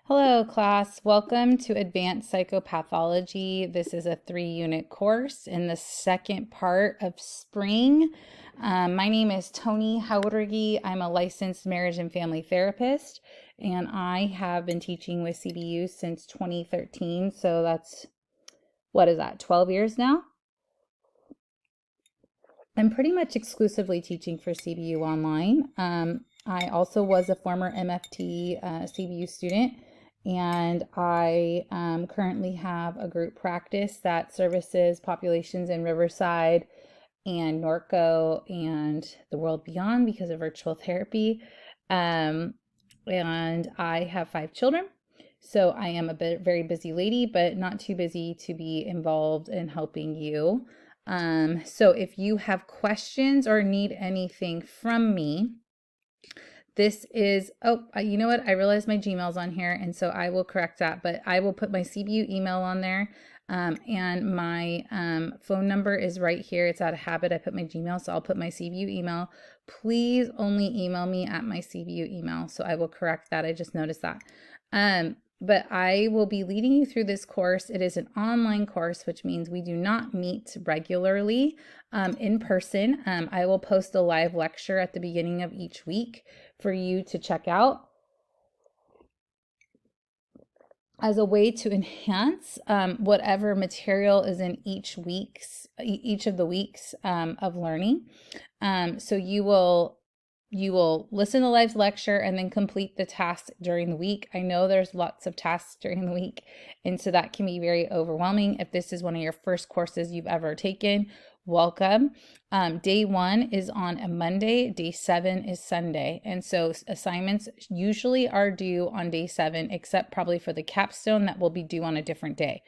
Hello, class. Welcome to Advanced Psychopathology. This is a 3-unit course in the second part of spring. My name is Tony Howrigi. I'm a licensed marriage and family therapist, and I have been teaching with CBU since 2013. So that's, 12 years now? I'm pretty much exclusively teaching for CBU online. I also was a former MFT CBU student, and I currently have a group practice that services populations in Riverside and Norco and the world beyond because of virtual therapy. And I have 5 children. So I am a very busy lady, but not too busy to be involved in helping you. So if you have questions or need anything from me, this is, you know what? I realized my Gmail's on here, and so I will correct that, but I will put my CBU email on there. And my phone number is right here. It's out of habit. I put my Gmail, so I'll put my CBU email. Please only email me at my CBU email. So I will correct that. I just noticed that. But I will be leading you through this course. It is an online course, which means we do not meet regularly in person. I will post a live lecture at the beginning of each week for you to check out as a way to enhance whatever material is in each of the weeks of learning. So you will listen to the live lecture and then complete the tasks during the week. I know there's lots of tasks during the week, and so that can be very overwhelming. If this is one of your first courses you've ever taken, welcome. Day 1 is on a Monday, day 7 is Sunday. And so assignments usually are due on day 7, except probably for the capstone that will be due on a different day.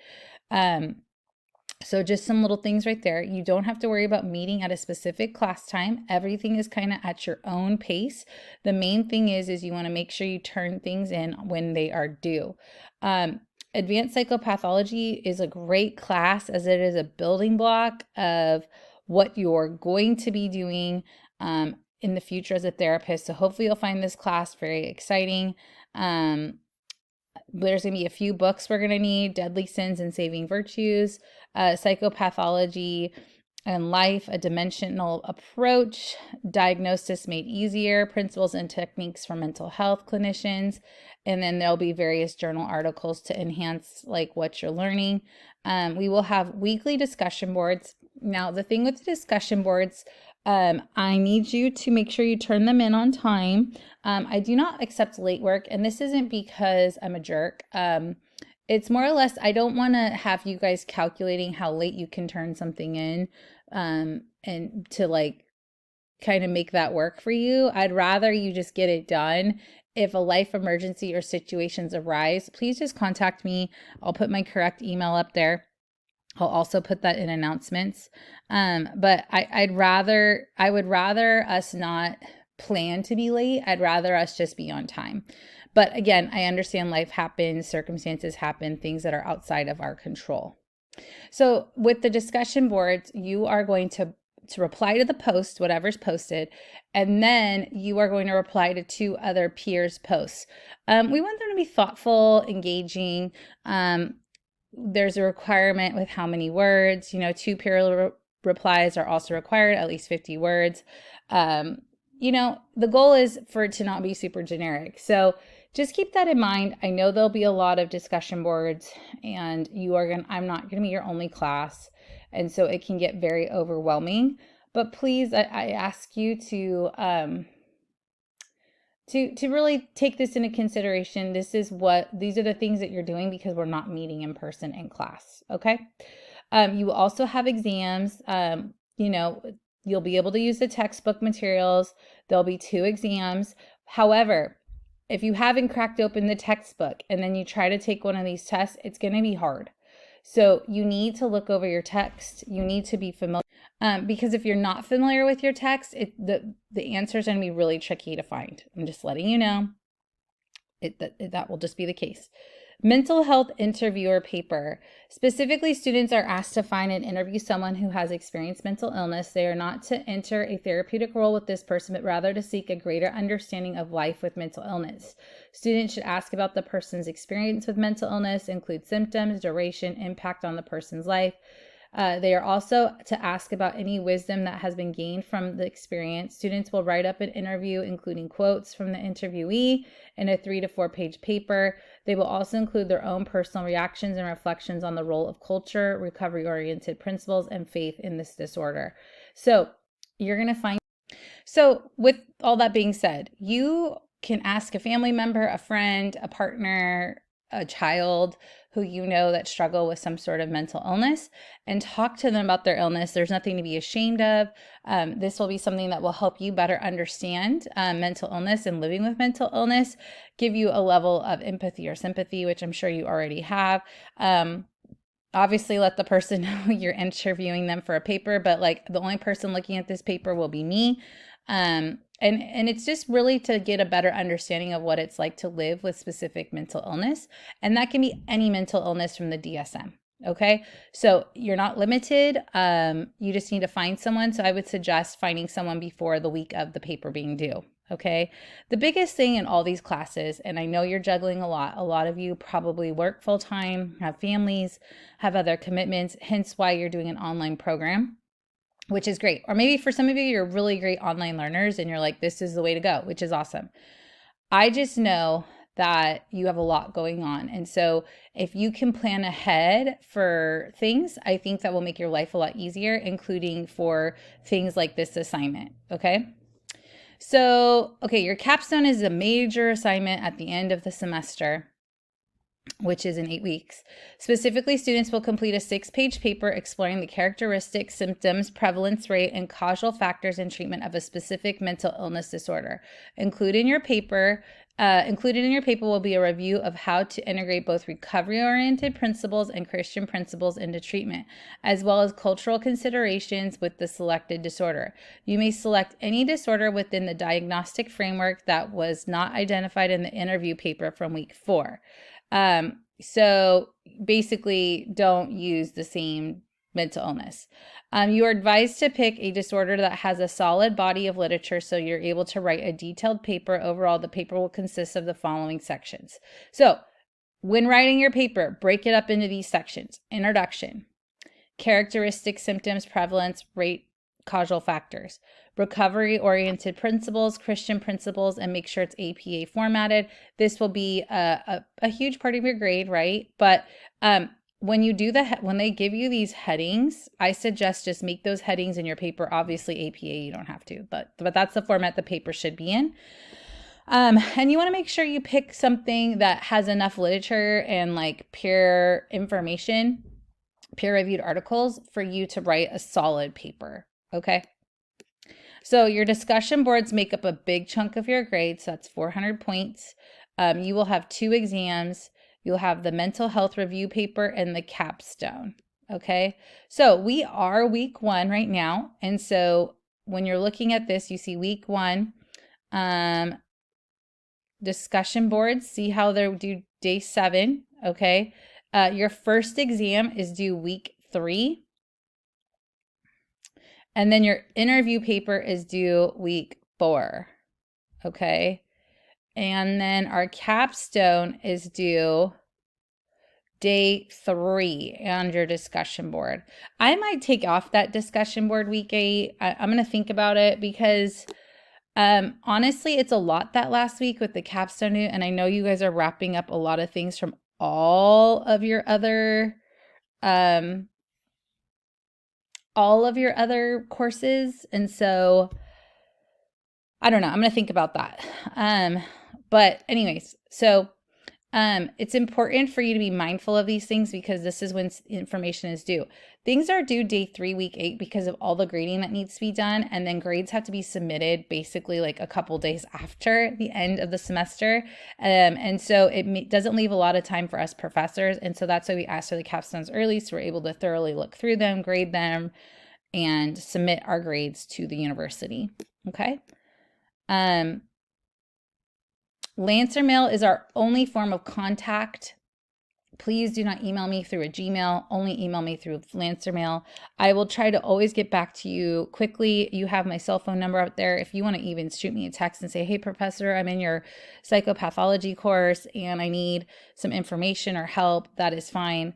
So just some little things right there. You don't have to worry about meeting at a specific class time. Everything is kind of at your own pace. The main thing is you want to make sure you turn things in when they are due. Advanced Psychopathology is a great class as it is a building block of what you're going to be doing in the future as a therapist. So hopefully you'll find this class very exciting. There's going to be a few books we're going to need: Deadly Sins and Saving Virtues, Psychopathology and Life, A Dimensional Approach, Diagnosis Made Easier, Principles and Techniques for Mental Health Clinicians. And then there'll be various journal articles to enhance like what you're learning. We will have weekly discussion boards. Now, the thing with the discussion boards, I need you to make sure you turn them in on time. I do not accept late work, and this isn't because I'm a jerk. It's more or less, I don't want to have you guys calculating how late you can turn something in, and to like kind of make that work for you. I'd rather you just get it done. If a life emergency or situations arise, please just contact me. I'll put my correct email up there. I'll also put that in announcements. But I would rather us not plan to be late. I'd rather us just be on time. But again, I understand life happens, circumstances happen, things that are outside of our control. So with the discussion boards, you are going to reply to the post, whatever's posted, and then you are going to reply to 2 other peers' posts. We want them to be thoughtful, engaging. There's a requirement with how many words, 2 peer replies are also required, at least 50 words. The goal is for it to not be super generic. So just keep that in mind. I know there'll be a lot of discussion boards, and I'm not going to be your only class. And so it can get very overwhelming, but please, I ask you to really take this into consideration. These are the things that you're doing because we're not meeting in person in class. Okay. You will also have exams. You'll be able to use the textbook materials. There'll be 2 exams. However, if you haven't cracked open the textbook and then you try to take one of these tests, it's going to be hard. So you need to look over your text. You need to be familiar. Because if you're not familiar with your text, the answer is going to be really tricky to find. I'm just letting you know. That will just be the case. Mental health interviewer paper. Specifically, students are asked to find and interview someone who has experienced mental illness. They are not to enter a therapeutic role with this person, but rather to seek a greater understanding of life with mental illness. Students should ask about the person's experience with mental illness, include symptoms, duration, impact on the person's life. They are also to ask about any wisdom that has been gained from the experience. Students will write up an interview, including quotes from the interviewee in a 3 to 4 page paper. They will also include their own personal reactions and reflections on the role of culture, recovery-oriented principles, and faith in this disorder. So you're going to find. So with all that being said, you can ask a family member, a friend, a partner, a child who you know that struggle with some sort of mental illness and talk to them about their illness. There's nothing to be ashamed of. This will be something that will help you better understand mental illness and living with mental illness, give you a level of empathy or sympathy, which I'm sure you already have. Obviously, let the person know you're interviewing them for a paper, but like the only person looking at this paper will be me. And it's just really to get a better understanding of what it's like to live with specific mental illness. And that can be any mental illness from the DSM. Okay. So you're not limited. You just need to find someone. So I would suggest finding someone before the week of the paper being due. Okay. The biggest thing in all these classes, and I know you're juggling a lot of you probably work full time, have families, have other commitments, hence why you're doing an online program, which is great. Or maybe for some of you, you're really great online learners and you're like, this is the way to go, which is awesome. I just know that you have a lot going on. And so if you can plan ahead for things, I think that will make your life a lot easier, including for things like this assignment. Okay. So, okay, your capstone is a major assignment at the end of the semester, which is in 8 weeks. Specifically, students will complete a 6-page paper exploring the characteristics, symptoms, prevalence rate, and causal factors in treatment of a specific mental illness disorder. Included in your paper will be a review of how to integrate both recovery-oriented principles and Christian principles into treatment, as well as cultural considerations with the selected disorder. You may select any disorder within the diagnostic framework that was not identified in the interview paper from week 4. So basically, don't use the same mental illness. You are advised to pick a disorder that has a solid body of literature so you're able to write a detailed paper. Overall, the paper will consist of the following sections. So when writing your paper, break it up into these sections. Introduction, characteristics, symptoms, prevalence, rate, causal factors, recovery-oriented principles, Christian principles, and make sure it's APA formatted. This will be a huge part of your grade, right? But when they give you these headings, I suggest just make those headings in your paper. Obviously, APA, you don't have to, but that's the format the paper should be in. And you want to make sure you pick something that has enough literature and like peer information, peer-reviewed articles for you to write a solid paper. Okay. So your discussion boards make up a big chunk of your grade. So that's 400 points. You will have 2 exams. You'll have the mental health review paper and the capstone. Okay. So we are week 1 right now. And so when you're looking at this, you see week 1, discussion boards, see how they're due day 7. Okay. Your first exam is due week 3. And then your interview paper is due week 4. Okay. And then our capstone is due day 3 on your discussion board. I might take off that discussion board week 8. I'm going to think about it because honestly, it's a lot that last week with the capstone. And I know you guys are wrapping up a lot of things from all of your other courses. And so I don't know. I'm going to think about that. But anyways, so it's important for you to be mindful of these things because this is when information is due. Things are due day 3, week 8 because of all the grading that needs to be done. And then grades have to be submitted basically like a couple days after the end of the semester. And so it doesn't leave a lot of time for us professors. And so that's why we ask for the capstones early so we're able to thoroughly look through them, grade them, and submit our grades to the university. Okay. Lancer Mail is our only form of contact please do not email me through a Gmail. Only email me through Lancer Mail. I will try to always get back to you quickly. You have my cell phone number out there. If you want to even shoot me a text and say, hey, professor, I'm in your psychopathology course and I need some information or help, that is fine.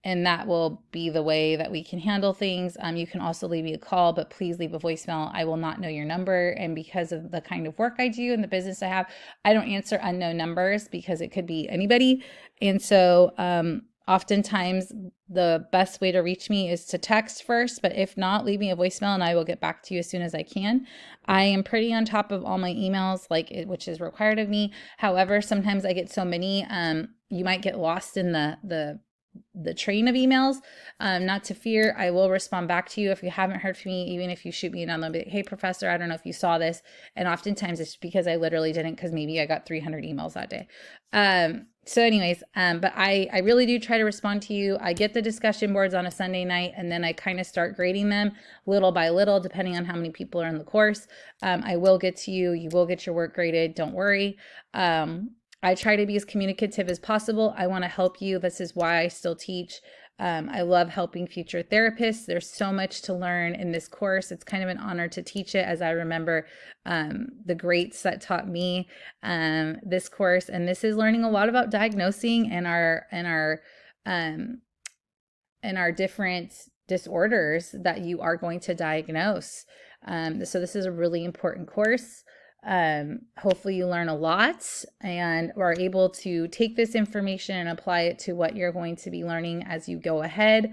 And that will be the way that we can handle things. You can also leave me a call, but please leave a voicemail. I will not know your number. And because of the kind of work I do and the business I have, I don't answer unknown numbers because it could be anybody. And so oftentimes the best way to reach me is to text first, but if not, leave me a voicemail and I will get back to you as soon as I can. I am pretty on top of all my emails, which is required of me. However, sometimes I get so many, you might get lost in the train of emails. Not to fear, I will respond back to you if you haven't heard from me, even if you shoot me an email, hey professor, I don't know if you saw this. And oftentimes it's because I literally didn't, because maybe I got 300 emails that day. So anyways, but I really do try to respond to you. I get the discussion boards on a Sunday night and then I kind of start grading them little by little, depending on how many people are in the course. I will get to you. You will get your work graded. Don't worry. I try to be as communicative as possible. I want to help you. This is why I still teach. I love helping future therapists. There's so much to learn in this course. It's kind of an honor to teach it, as I remember the greats that taught me this course. And this is learning a lot about diagnosing and our different disorders that you are going to diagnose. So this is a really important course. Hopefully you learn a lot and are able to take this information and apply it to what you're going to be learning as you go ahead.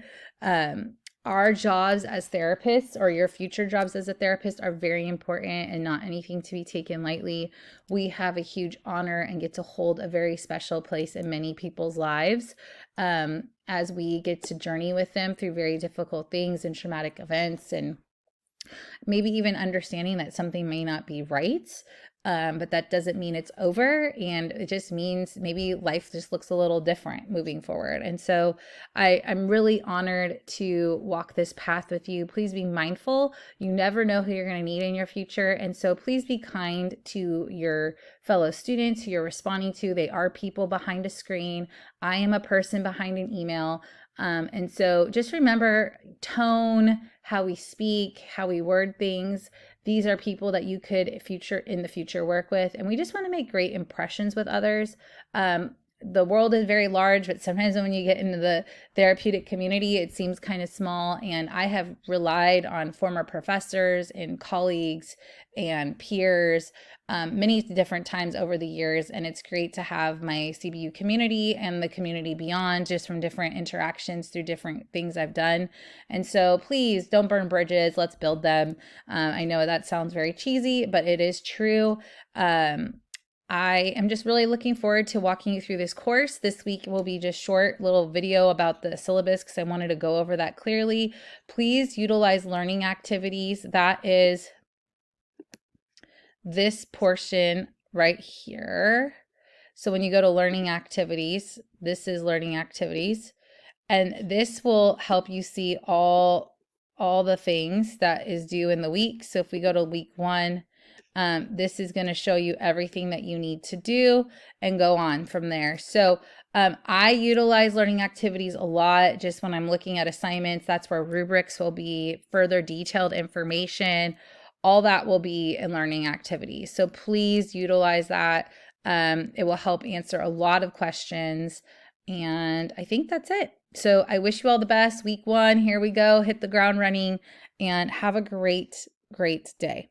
Our jobs as therapists, or your future jobs as a therapist, are very important and not anything to be taken lightly. We have a huge honor and get to hold a very special place in many people's lives as we get to journey with them through very difficult things and traumatic events, and maybe even understanding that something may not be right. But that doesn't mean it's over. And it just means maybe life just looks a little different moving forward. And so I'm really honored to walk this path with you. Please be mindful. You never know who you're going to need in your future. And so please be kind to your fellow students who you're responding to. They are people behind a screen. I am a person behind an email. And so just remember tone, how we speak, how we word things. These are people that you could in the future work with. And we just want to make great impressions with others. The world is very large, but sometimes when you get into the therapeutic community, it seems kind of small. And I have relied on former professors and colleagues and peers many different times over the years. And it's great to have my CBU community and the community beyond, just from different interactions through different things I've done. And so please don't burn bridges. Let's build them. I know that sounds very cheesy, but it is true. I am just really looking forward to walking you through this course. This week will be just short little video about the syllabus because I wanted to go over that clearly. Please utilize learning activities. That is this portion right here. So when you go to learning activities, this is learning activities. And this will help you see all the things that is due in the week. So if we go to week 1, this is going to show you everything that you need to do and go on from there. So I utilize learning activities a lot just when I'm looking at assignments. That's where rubrics will be, further detailed information. All that will be in learning activities. So please utilize that. It will help answer a lot of questions. And I think that's it. So I wish you all the best. Week 1, here we go. Hit the ground running and have a great, great day.